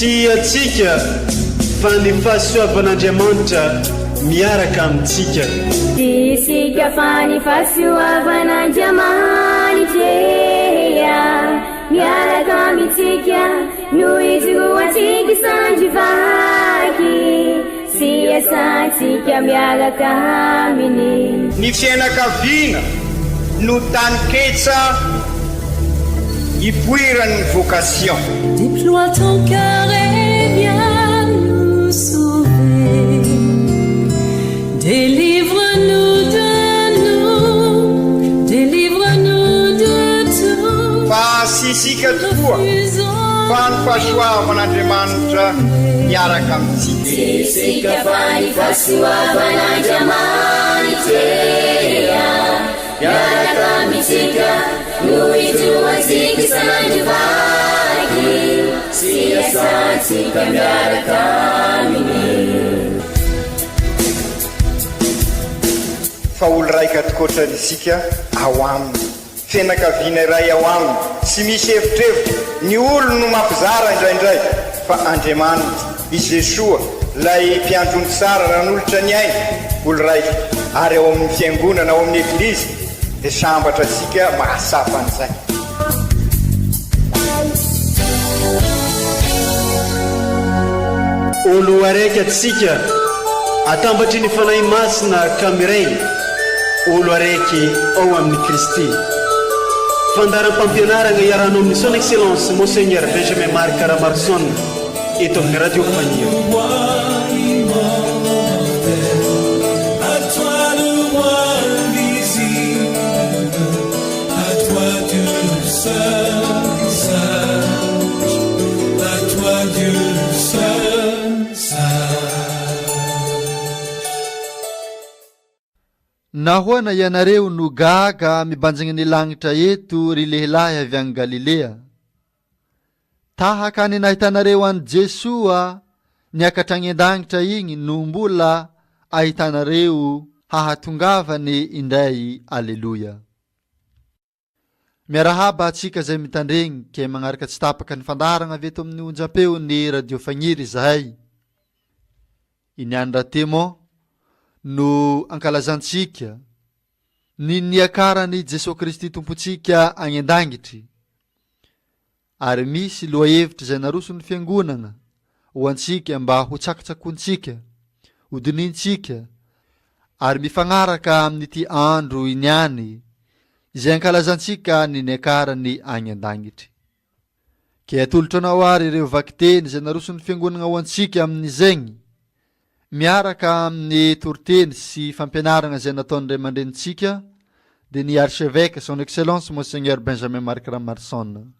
Tiatsika fa ny fahasoavan'Andriamanitra miaraka amintsika. Isika fa ny fahasoavan'Andriamanitra miaraka amintsika noho izoroantsika sandrivaky sy asantsika miaraka aminy. Ny fianakaviana no taniketsa ipoirany vocation. Déploie ton cœur et viens nous sauver. Délivre-nous de nous, délivre-nous de tout. Fa sisika tokoa fa ny fahasoavan'Andriamanitra miaraka amintsika. Sisika fa ny fahasoavan'Andriamanitra miaraka amintsika noho izoroantsika sandrivaky sy asantsika miaraka aminy. Fa olo raika atokotran'isika ao aminy, fianakaviana iray ao aminy, tsy misy hevitrevitra. Ny olo no mampizara indraindray, fa Andriamanitra i Jesoa lay mpiandrony tsara ran'olotra ny aina, olo raika. Ary ao amin'ny fiangonana, ao amin'ny eglizy dia sambatra antsika mahasapa an'izay. Olo araiky atsika atambatry ny fanahy masina kamiray, olo araiky ao amin'ny Kristy. Fandaram-pampianarana iarano amin'ny son excellence Monseigneur Benjamin Marc Caramarson eto amin'ny radio Fania. Nahoana ianareo no gaga mibanjana ny lanitra eto ry lehilahy avy any Galilea. Tahaka ny nahitanareo any Jesoa niakatra any an-danitra igny no mbola ahitanareo hahatongavany indray. Aleluia. Miarahaba atsika zay mitandregny ke magnaraka tsy tapaka ny fandarana avy eto amin'ny onjam-peo ny radio Fagniry zahay. Iny andra temo no ankalazantsika ny niakarany Jesosy Kristy tompontsika agny an-dangitry, ary misy loha hevitra zay narosony fiangonana ho antsika mba ho tsakatsakontsika, ho dinintsika, ary mifagnaraka amin'ity andro iniany izay ankalazantsika ny niakarany agny an-dangitry. Ke atolotra anao ary ireo vakiteny zay narosony fiangonana ho antsika amin'izegny, miaraka amin'ny toriteny sy fampianarana zay nataony ray aman-drenitsika de ny archevêque son excellence Monseigneur Benjamin Marc Caramarson.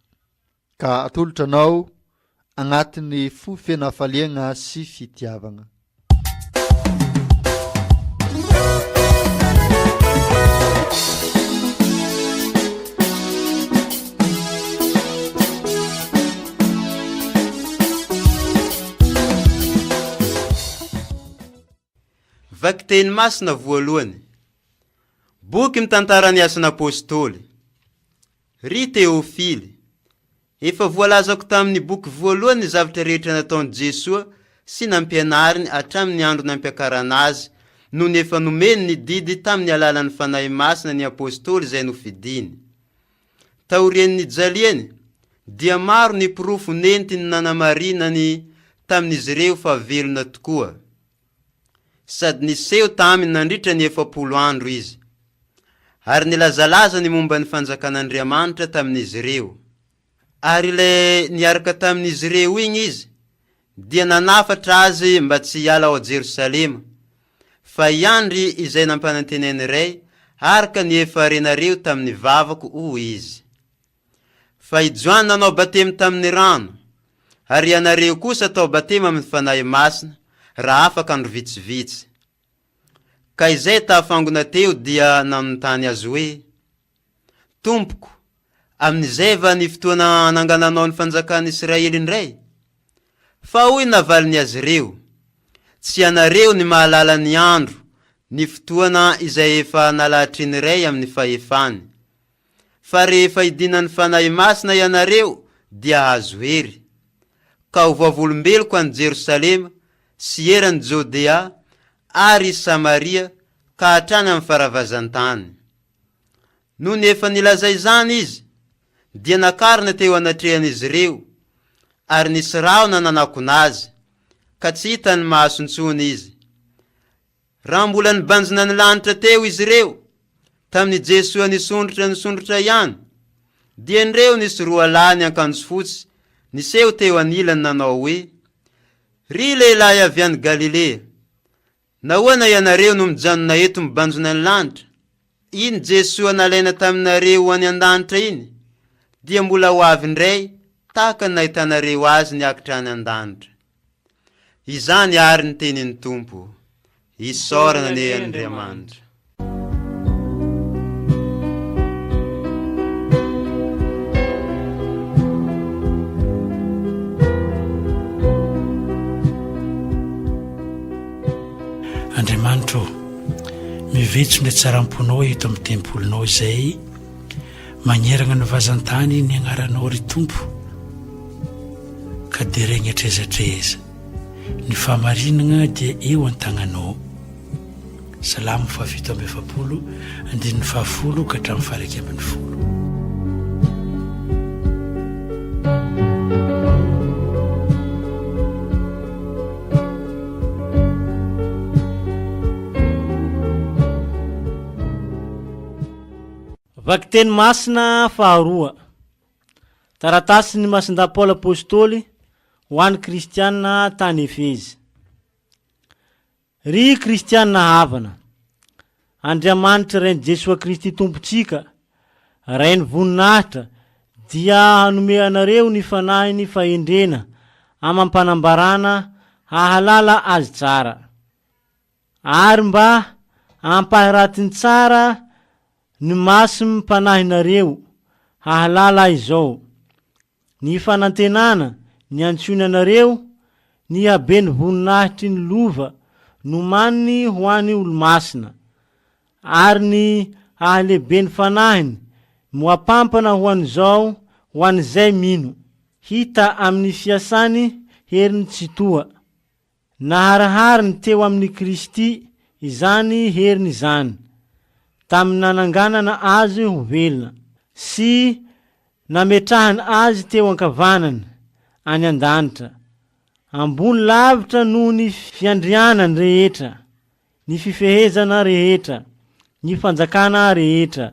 Ka atolotra anao agnatiny fo fenafaliana sy fitiavana. Vakiteny masina voalohany. Boky mitantara ny asan'ny apôstôly. Ry Teofily, efa voalazako tamin'ny boky voalohany ny zavatra rehetra nataony Jesoa sy nampianariny hatramin'ny andro nampiakarana azy, no nefa nomeny ny didy tamin'ny alalan'ny fanahy masina ny apôstôly zay nofidiny. Taorian'ny jaliany dia maro ny pirofo nentiny nanamarinany tamin'izy ireo fa velona tokoa. Sady niseho taminy nandritra ny 70 andro izy. Ary nilazalaza ny momba ny fanjakan'Andriamanitra tamin'izy ireo. Ary le niaraka tamin'izy ireo igny izy, dia nanafatra azy mba tsy hiala ao Jerusalema, fa iandry izay nampananteneny ray, araka ny efa renareo tamin'ny vavako hoy izy. Fa ijoany nanao batemy tamin'ny rano, ary ianareo kosa atao batemy amin'ny fanahy masina, raha afaka andro vitsivitsy. Ka izay tafangona teo dia nanontany azy hoe, Tompoko, amin'izay va ny fotoana nangananao ny fanjakan'ny Israely indray? Fa hoy navaliny azy ireo, tsy ianareo ny mahalala ny andro, ny fotoana izay efa nalatry ny ray amin'ny fahefany. Fa rehefa idinan'ny fanahy masina ianareo dia azo hery. ka ho vavolombeloko any Jerosalema sy erany Jodea ary Samaria ka hatrany amin'ny faravazan-tany. No nefa nilazay zany izy, dia nakarina teo anatrehan'izy ireo, ary nisy raona nanakonazy, ka tsy hitany mahasontsony izy. Raha mbola nibanjina ny lanitra teo izy ireo, tamin'ny Jesoa nisondrotra ihany, dia nireo nisy roa lahy ny akanjo fotsy, niseho teo anilany nanao hoe, ry lehilahy avy any Galilea, nahoana ianareo no mijanona eto mibanjona ny lanitra? Iny Jesoa nalaina taminareo any an-danitra iny, dia mbola ho avy indray tahaka ny nahitanareo azy niakatra any an-danitra. Izany ary ny tenin'ny Tompo, isaorana ny Andriamanitra. Andriamanitra, mivetso ndray tsaram-ponao eto amin'ny tempolinao izay magnerana ny vazan-tany ny agnaranao ry Tompo, ka dia regny atrezatreza ny famarinana dia eo an-tagnanao. Salamo fafito amby efapolo andininy fahafolo ka hatramin'ny faraika ambin'ny folo. Vaky teny masina faharoa. Taratasy ny masinda Paoly apôstôly ho an'ny kristianina tany Efezy. Ry kristianina havana, Andriamanitra rainy Jesoa Kristy tompontsika, rainy voninahitra, dia hanome anareo ny fanahiny fahendrena amam-panambarana hahalala azy tsara, ary mba ampahiratiny tsara ny masy mipanahinareo hahalala izao, ny fanantenana ny antsoinanareo, ny habeny voninahitry ny lova no maniny ho any olo-masina, ary ny hahalebeny fanahiny moapampana ho an'izao ho an'izay mino, hita amin'ny fiasany heriny tsy toa, naharihariny teo amin'ny Kristy izany heriny izany, tamin'ny nananganana azy ho velona, sy nametrahany azy teo ankavanany any an-danitra, ambony lavitra noho ny fiandrianany rehetra, ny fifehezana rehetra, ny fanjakana rehetra,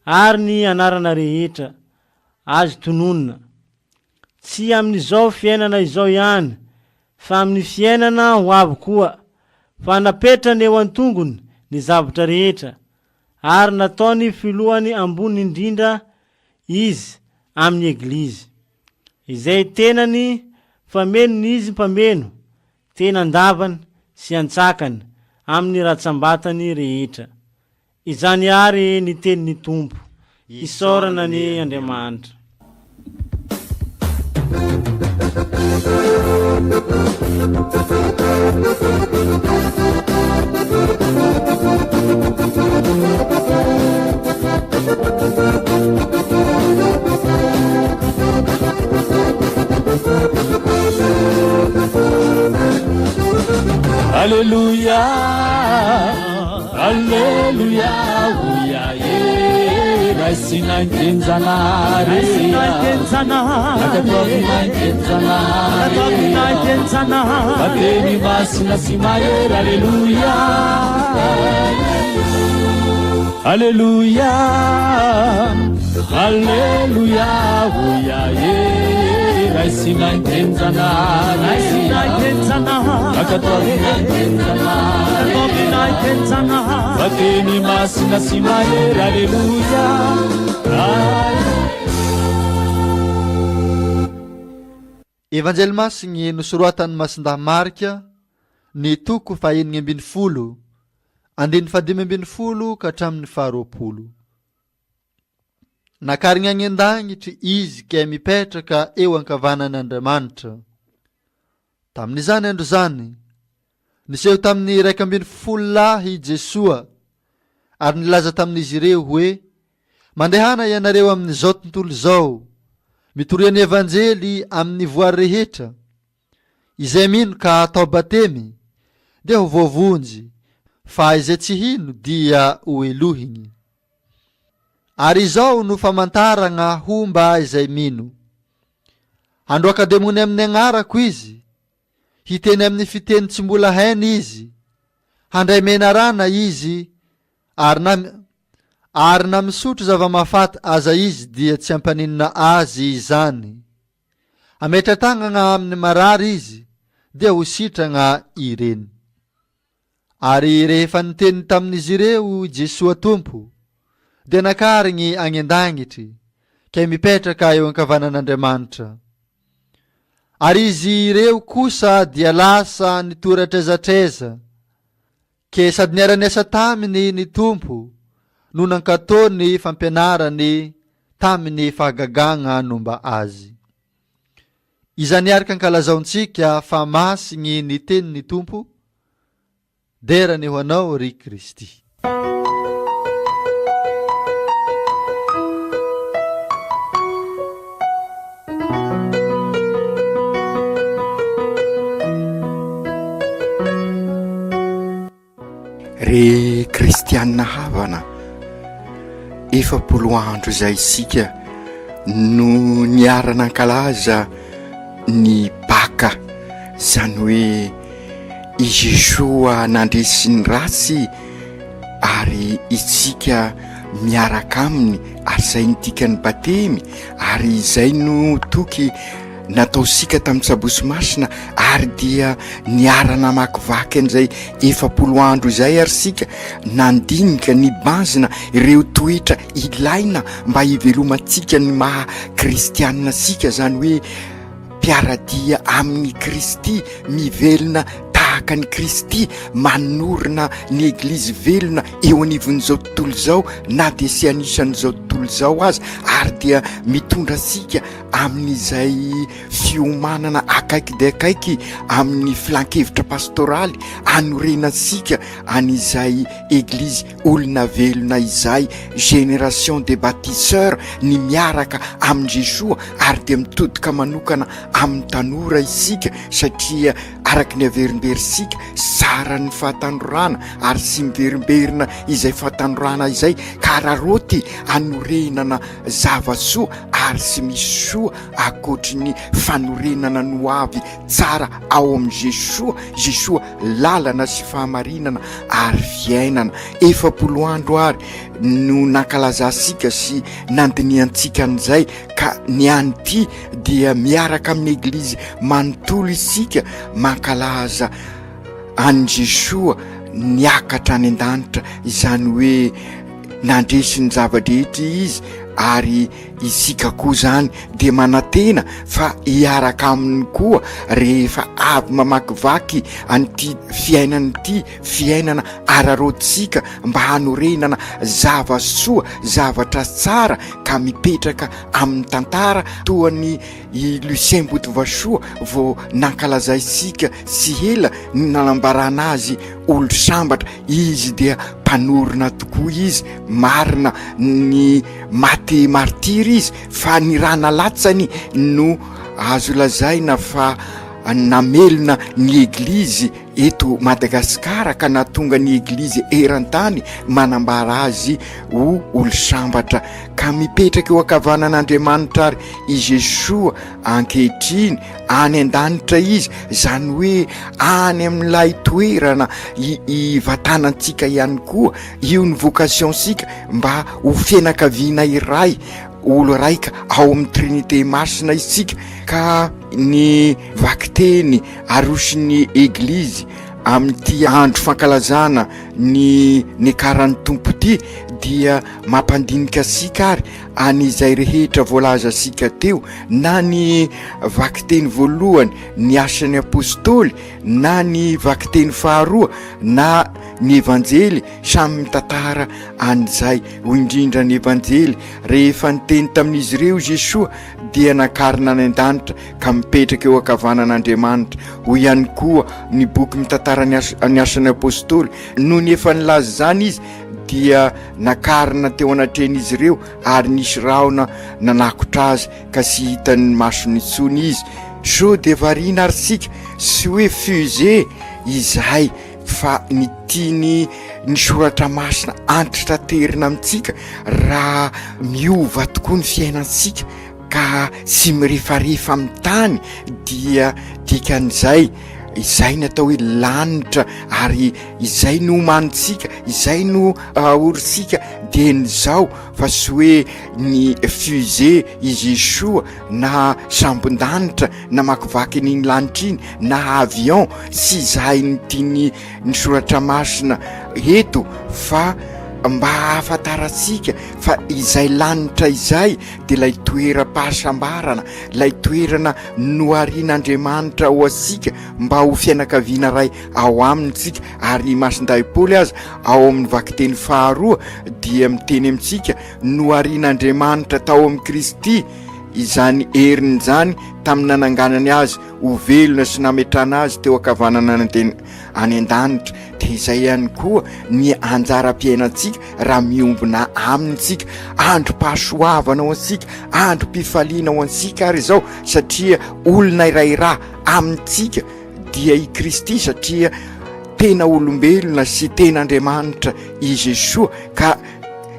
ary ny anarana rehetra, azy tononona, tsy amin'izao fiainana izao ihany, fa amin'ny fiainana ho avy koa, fa napetrany eo an-tongony ny zavatra rehetra, ary nataony filohany ambony indrindra izy amin'ny eglizy, izay tenany fameno izy mpameno, tena andavany sy antsakany amin'ny ratsambatany rehetra. Izany ary ny tenin'ny Tompo, isaorana ny Andriamanitra. Alleluia, alleluia, uya ye, raisina intenzanare, bateni masina simaera, alleluia, alleluia, alleluia, uya ye, raisina intenzanare, bateni masina simaera, alleluia. Evanjely masigny nosoratan'ny masindahy Marika ny toko faheniny ambin'ny folo, andiny fadimy ambin'ny folo ka hatramin'ny faharoapolo. Nakarigny agny an-dagnitry izy ke mipetraka eo ankavanan'Andriamanitra. Tamin'izany andro zany, niseho tamin'ny 12 lahy Jesoa, ary nilaza tamin'izy ireo hoe, mandehana ianareo amin'izao tontolo zao, mitorian'ny evanjely amin'ny voary rehetra, izay mino ka atao batemy dia ho voavonjy, fa izay tsy hino dia ho elohiny. Ary izao no famantaragna homba izay mino. Androaka demony amin'ny agnarako izy, hiteny amin'ny fiteny tsy mbola hainy izy, handray menarana izy, ary na misotro zava-mahafaty aza izy dia tsy ampaninina azy izany. Ametratagnana amin'ny marary izy dia ho sitragna ireny. Ary rehefa niteny tamin'izy ireo Jesosy Tompo dia nakarigny agny an-dangitry kay mipetraka eo ankavanan'Andriamanitra. Ary izy ireo kosa dia lasa nitoratreza-treza, ke sady niara-niasa taminy ny Tompo no nankatony fampianarany taminy fahagagagna nomba azy. Izany araka ankalazaontsika fa masigny ny tenin'ny Tompo, derany ho anao ry Kristy. Re kristianina havana, 7 andro izay isika no niarana ankalaza ny Paka, zany hoe i Jesoa nandresy ny ratsy ary isika miaraka aminy, ary izay nitika ny batemy, ary izay no toky nataosika tamin'ny sabosy masina, ary dia niarana makivaky an'izay 7 andro izay, ary sika nandinika ny banzina ireo toetra ilaina mba hivelomantsika ny maha kristianina sika, zany hoe mpiaradia amin'ny Kristy, mivelona tahaka ny Kristy, manorina ny eglizy velona eo anivon'izao tontolo izao, na dia sy anisan'izao tontolo izao azy, ary dia mitondra sika amin'izay fiomanana akaiky dia akaiky amin'ny filan-kevitra pastoraly, anorenasika an'izay eglizy olona velona izay, génération des bâtisseurs, ny miaraka amin' Jesoa, ary dia mitodika manokana amin'ny tanora isika, satria araky ny averimberisika sara ny fahatandrorana, ary sy miverimberina izay fahatandrorana izay kararoty anorenana zava-soa, ary sy misy soa akoatry ny fanorenana no avy tsara ao amin'i Jesoa lalana sy fahamarinana ary fiainana. 7 andro ary no nankalazasika sy nandiniantsika an'izay, ka ny an'ity dia miaraka amin'ny eglizy manontolo isika mankalaza an' Jesoa niakatra any an-danitra, izany hoe nandresy ny zava-drehetra izy, ary isika koa zany dia manantena fa hiaraka aminy koa rehefa avy mamakivaky an'ity fiainana ity, fiainana ararotsika mba hanorenana zava-soa, zavatra tsara, ka mipetraka amin'ny tantara toa ny Lucien Botovasoa vao nankalazay isika sy ela ny nanambarana azy olo sambatra. Izy dia mpanorona tokoa izy, marina ny maty martiry izy, fa ny rana latsany no azo lazaina fa namelona ny eglizy eto Madagasikara, ka natonga ny eglizy eran-tany manambara azy ho olo sambatra, ka mipetraka eo ankavanan'Andriamanitra ary i Jesoa ankehitriny any an-danitra izy, zany hoe any amin'ilay toerana ivatanantsika ihany koa, io ny vocation sika mba ho fianakaviana iray, olo raika ao amin'ny Trinité masina isika. Ka ny vakiteny arosiny eglizy amin'ity andro fankalazana ny karan'ny Tompo ity dia mampandinika sika ary an'izay rehetra voalaza sika teo, na ny vakiteny voalohany ny asan'ny apôstôly, na ny vakiteny faharoa, na ny evanjely, samy mitantara an'izay. Ho indrindra ny evanjely, rehefa niteny tamin'izy ireo Jesoa dia nakarina any an-danitra ka mipetraka eo ankavanan'Andriamanitra. Ho ihany koa ny boky mitantara ny asan'ny apôstôly, noho ny efa nilaza zany izy dia nakarina teo anatren'izy ireo, ary nisy raona nanakotra azy ka sy hitan'ny masony intsony izy. jeu de varina ary sika sy hoe fusée izay fa ny tiany ny soratra masina antitra terina amintsika raha miova tokoa ny fiainantsika ka sy mirefarefa amin'ny tany dia dikan'izay izay natao hoe lanitra ary izay no omanitsika izay no oritsika dia nyzao fa sy hoe ny fusée izy soa na sambon-danitra na makivaky n'iny lanitra iny na avion sy izay ny tiany ny soratra masina eto fa mba hahafantaratsika fa izay lanitra izay dia ilay toeram-pahasambarana ilay toerana noharian'Andriamanitra ho asika mba ho fianakaviana ray ao amintsika ary Masindahy Paoly aza ao amin'ny vakiteny 2 dia miteny amintsika noharian'Andriamanitra tao amin'ny Kristy izany heriny zany tamin'ny nananganany azy ho velona sy nametrana azy teo akavanana any an-danitra dia izay ihany koa ny anjara-piainantsika raha miombona amintsika androm-pahasoavana ho antsika androm-pifaliana ho antsika ary izao satria olona iray raha amintsika dia i Kristy satria tena olombelona sy tena Andriamanitra i Jesosy ka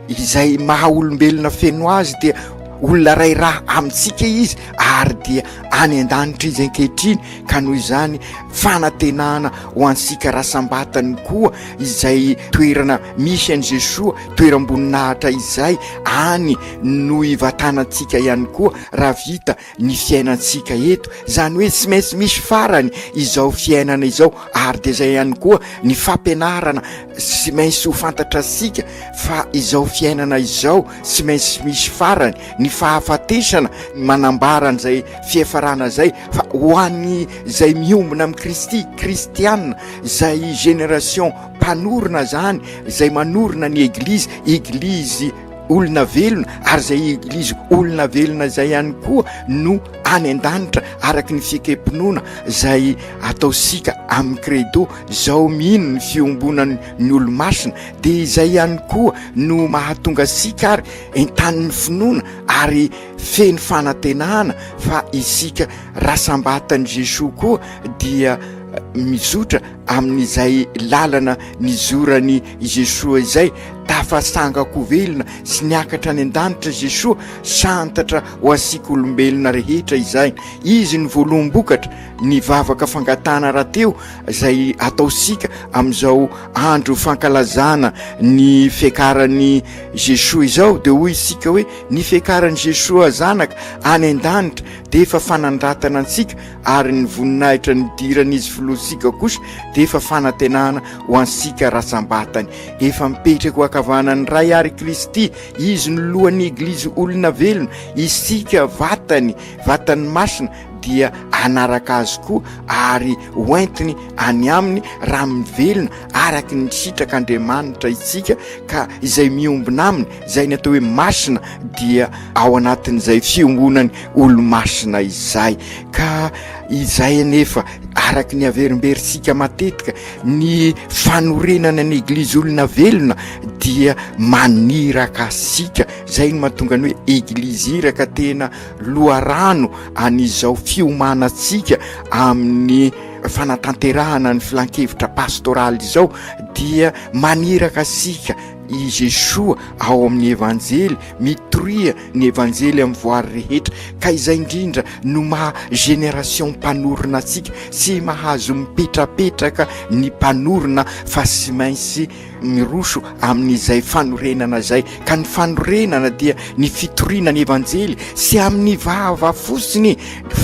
izay maha olombelona feno azy dia olona ray raha amintsika izy ary dia any an-danitra izy ankehitriny ka noho izany fanantenana ho ansika rasambatany koa izay toerana misy an'i Jesosy toeram-boninahitra izay any no ivatanantsika ihany koa raha vita ny fiainantsika eto zany hoe tsy maintsy misy farany izao fiainana izao ary dia izay ihany koa ny fampianarana tsy maintsy ho fantatra sika fa izao fiainana izao tsy maintsy misy farany ny fahafatesana manambarana izay fiafarana izay fa ho an'ny izay miombona amin'ny Kristy kristianina izay génération mpanorona zany izay manorona ny eglizy olona velona ary izay eglizy olona velona izay ihany koa no any an-danitra araka ny fikempinoana izay ataosika amin'ny credo izao mino ny fiombonany ny olo-masina dia izay ihany koa no mahatonga sika ary entan'ny finoana ary feno fanantenana fa isika rasambatany Jesosy koa dia mizotra amin'izay lalana nizorany Jesosy izay tafasangako velona sy niakatra any an-danitra Jesosy santatra ho asika olombelona rehetra izay izy ny voalombokatra ny vavaka fangatana rahateo izay ataosika amin'izao andro fankalazana ny fiakaran'ny Jesosy izao dia hoy isika hoe ny fiakaran'i Jesosy azanaka any an-danitra dia efa fanandratana antsika ary ny voninahitra ny diran'izy filoasika kosa dia efa fanantenana ho ansika rasambatany efa mipetraka ho akavanany ray ary Kristy izy ny lohan'ny eglizy olona velona isika vatany masina dia anaraka azy koa ary hoentiny any aminy raha mivelona araka ny sitrak'Andriamanitra itsika ka izay miombona aminy izay natao hoe masina dia ao anatin'izay fiombonany olo-masina izay ka izay anefa araka ny averimberitsika matetika ny fanorenana ny eglizy olona velona dia maniraka sika izay no mahatonga ny hoe eglizy iraka tena loharano an'izao fiomanantsika amin'ny fanatanterahana ny filan-kevitra pastoraly izao dia maniraka sika i Jesosy ao amin'ny evanjely mitoroia ny evanjely amin'ny voary rehetra ka izay indrindra no maha génération mpanorona atsika sy mahazo mipetrapetraka ny mpanorona fa sy maintsy miroso amin'izay fanorenana izay ka ny fanorenana dia ny fitoriana ny evanjely sy amin'ny vava fotsiny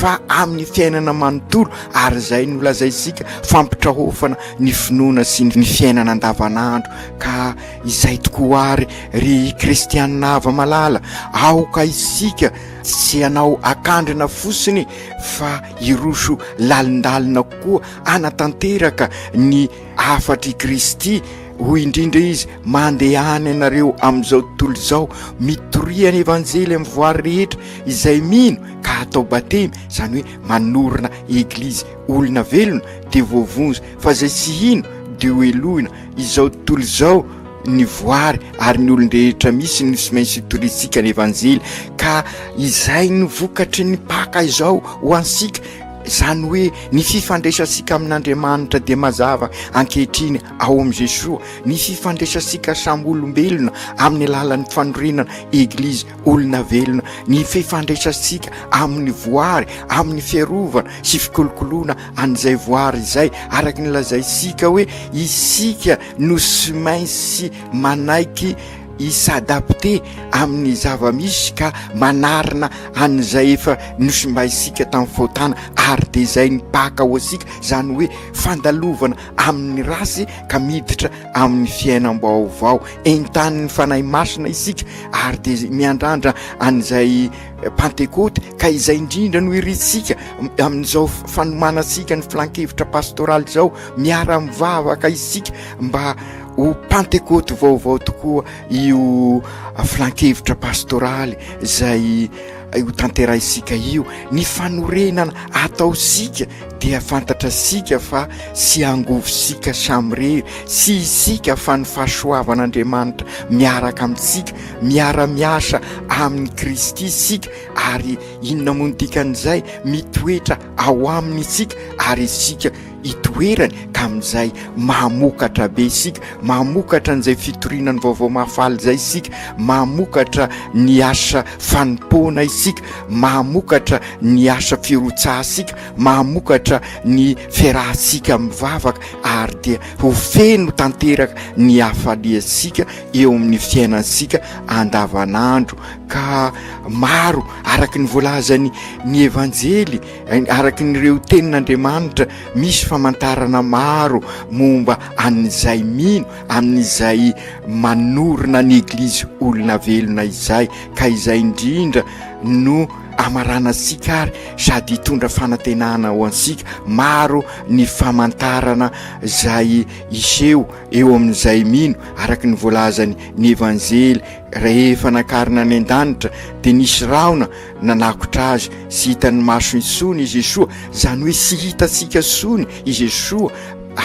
fa amin'ny fiainana manontolo ary izay no lazaisika fampitrahofana ny finoana sy ny fiainana andavanandro ka izay tokoa ary ry kristianina ava malala aoka isika sy anao akandrina fotsiny fa iroso lalindalina koa anatanteraka ny afatry Kristy hoy indrindra izy mandehany anareo amin'izao tontolo izao mitoria ny evanjely amin'ny voary rehetra izay mino ka atao batemy izany hoe manorina eglizy olona velona dia voavonjy fa izay sy hino dia ho elohina izao tontolo izao ny voary ary ny olon-drehetra misy ny sy maintsy itorisika ny evanjely ka izay ny vokatry ny paka izao ho ansika zany hoe ny fifandraisasika amin'Andriamanitra dia mazava ankehitriny ao am' Jesosy, ny fifandraisasika samy olombelona amin'ny alalan'ny fanorenana eglizy olona velona, ny fifandraisasika amin'ny voary, amin'ny fiarovana sy fikolokoloana an'izay voary izay, araka ny lazaisika hoe isika no sy maintsy manaiky isadapte amin'ny zava-misy ka manarina an'izay efa nosimbaisika tamin'ny fotana, ary de zay ny paka ho asika, zany hoe fandalovana amin'ny rasy ka miditra amin'ny fiainam-baovao, entan'ny fanahy masina isika, ary de miandrandra an'izay Pentecote ka izay indrindra no irisika amin'izao fanomanasika ny filan-kevitra pastoraly zao, miara mivavaka isika mba ho Pentecote vaovao tokoa io filan-kevitra pastoraly zay io tanterahisika io. Ny fanorenana ataosika dia fantatra sika fa sy angovosika samyrery, sy isika fa ny fahasoavan'Andriamanitra miaraka amintsika, miara-miasa amin'ny Kristy isika, ary inona moa dikan'izay mitoetra ao aminy isika, ary isika itoerany ka amin'izay mamokatra be isika, mamokatra n'izay fitorinany vaovao mahafaly zay isika, mamokatra ny asa fanompoana isika, mamokatra ny asa firotsahasika, mamokatra ny fiarahasika mivavaka, ary dia ho feno tanteraka ny hafaliasika eo amin'ny fiainansika andavanandro. Ka maro araky ny voalazany ny evanjely, araky nyreo tenin'Andriamanitra, misy famantarana maro momba an'izay mino, amin'izay manorina ny eglizy olona velona izay, ka izay indrindra no amarana sika ary sady hitondra fanantenana ho ansika. Maro ny famantarana zay iseho eo amin'izay mino araky ny voalazany ny evanjely. Rehefa nakarina any an-danitra dia nisy raona nanakotra azy, sy hitany maso intsony i Jesosy, zany hoe sy hitasika sony i Jesosy,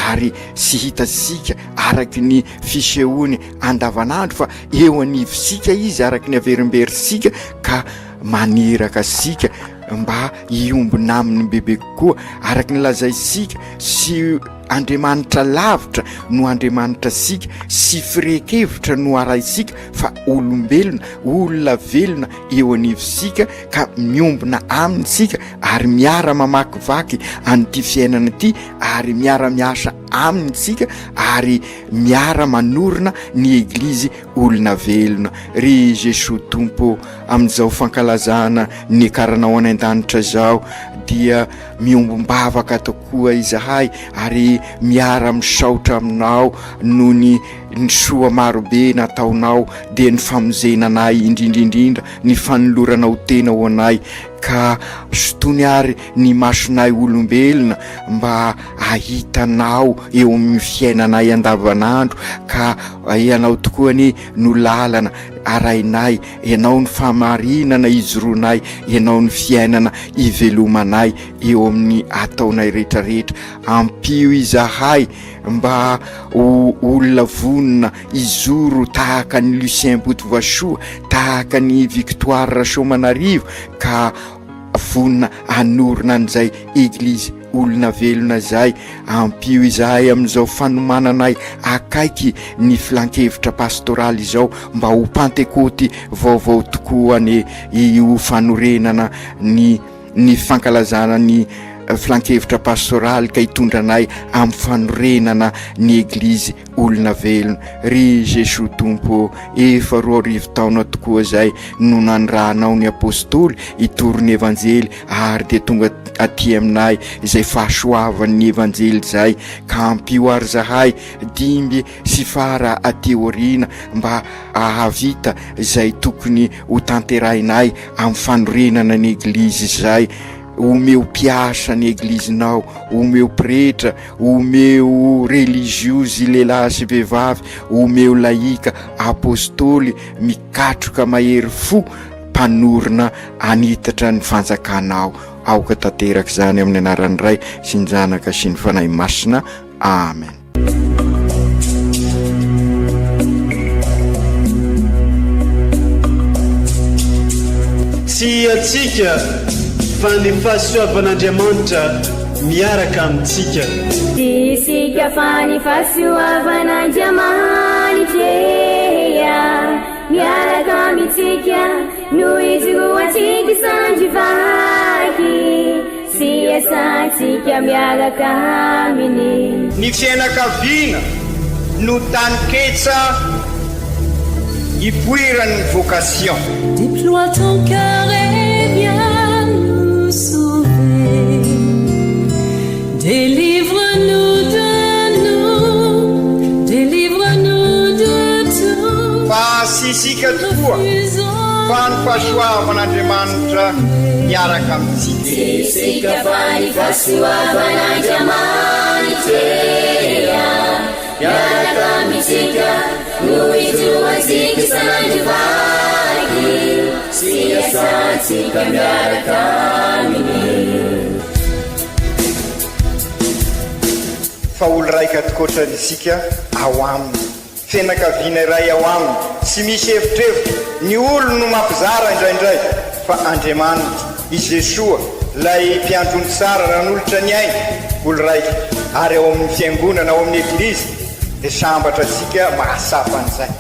ary sy hitasika araky ny fisehony andavanandro, fa eo anivosika izy araky ny averimberisika, ka maneraka sika mba iombona amin'ny bebe kokoa, araky ny lazaisika sy Andriamanitra lavitra no Andriamanitra sika, sy firehekevitra no araisika, fa olombelona, olona velona eo anivosika, ka miombona amintsika, ary miara mamakivaky an'ity fiainana ity, ary miara miasa amintsika, ary miara manorina ny eglizy olona velona. Ry Jesosy Tompo, amin'izao fankalazana ny karanao any an-danitra zao, dia miombombavaka tokoa izahay, ary miara misaotra aminao no ny soa marobe nataonao, dia ny famonjenanay indrindraindrindra, ny fanoloranao tena ho anay, ka sotony ary ny masonay olombelona mba ahitanao eo amin'ny fiainanay andavanandro, ka ianao tokoa ny no lalana arainay, ianao ny famarinana izoroanay, ianao ny fiainana ivelomanay eo amin'ny ataonay rehetrarehetra. Ampio izahay mba olona vonona izoro tahaka ny Lucien Botovasoa, tahaka ny Victoire Rasomanarivo, ka vonona anorina an'izay eglizy olona velona zay. Ampio izahay amin'izao fanomananay akaiky ny filan-kevitra pastoraly izao, mba ho Pentecote vaovao tokoa io fanorenana ny fankalazana ny filan-kevitra pastoraly, ka hitondranay amin'ny fanorenana ny eglizy olona velona. Ry Jesosy Tompo, efa 2 arivo taona tokoa zay no nandrahanao ny apôstôly hitoro ny evanjely, ary de tonga aty aminay izay fahasoavan'ny evanjely zay, ka ampio ary zahay dimby sy fara aty aoriana mba ahavita izay tokony ho tanterahinay amin'ny fanorenana ny eglizy zay. Omeo mpiasa ny eglizinao, omeo pretra, omeo religiozy lehilahy sy vehivavy, omeo laika apôstôly mikatroka mahery fo, mpanorona anitatra ny fanjakanao. Aoka tanteraka zany amin'ny anaran'ny Ray sy ny Zanaka sy ny Fanahy Masina. Amen. Tsy atsika fa ny fahasoavan'Andriamanitra miaraka amintsika. Isika fa ny fahasoavan'Andriamanitra miaraka amintsika no ijoroantsika sandrivaky sy asantsika miaraka aminy. Ny fianakaviana no taniketsa ipoiran'ny vocation. Déploie ton cœur et viens nous sauver. Délivre-nous de nous, délivre-nous de tout. Fa sisika tokoa fa ny fahasoavan'Andriamanitra miaraka amintsika. Isika fa ny fahasoavan'Andriamanitra miaraka amintsika no ijoroantsika sandrivaky sy asantsika miaraka aminy. Fa olo raika tokoatrany isika ao aminy, fianakaviana iray ao aminy, tsy misy hevitrevitra. Ny olo no mampizara indraindray, fa Andriamanitra i Jesoa lay mpiandrony tsara ranolotra ny ainy olo raika. Ary ao amin'ny fiangonana, ao amin'ny eglizy dia sambatra antsika mahasapa an'izay.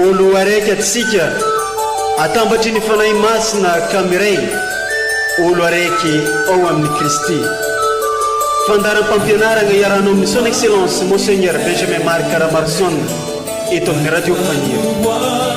Olo araiky atsika atambatry ny fanahy masina kamiray, olo araiky ao amin'ny Kristy. Fandaram-pampianarana iaranao amin'ny son excellence Monseigneur Benjamin Marc Caramarson eto amin'ny radio Fagniry.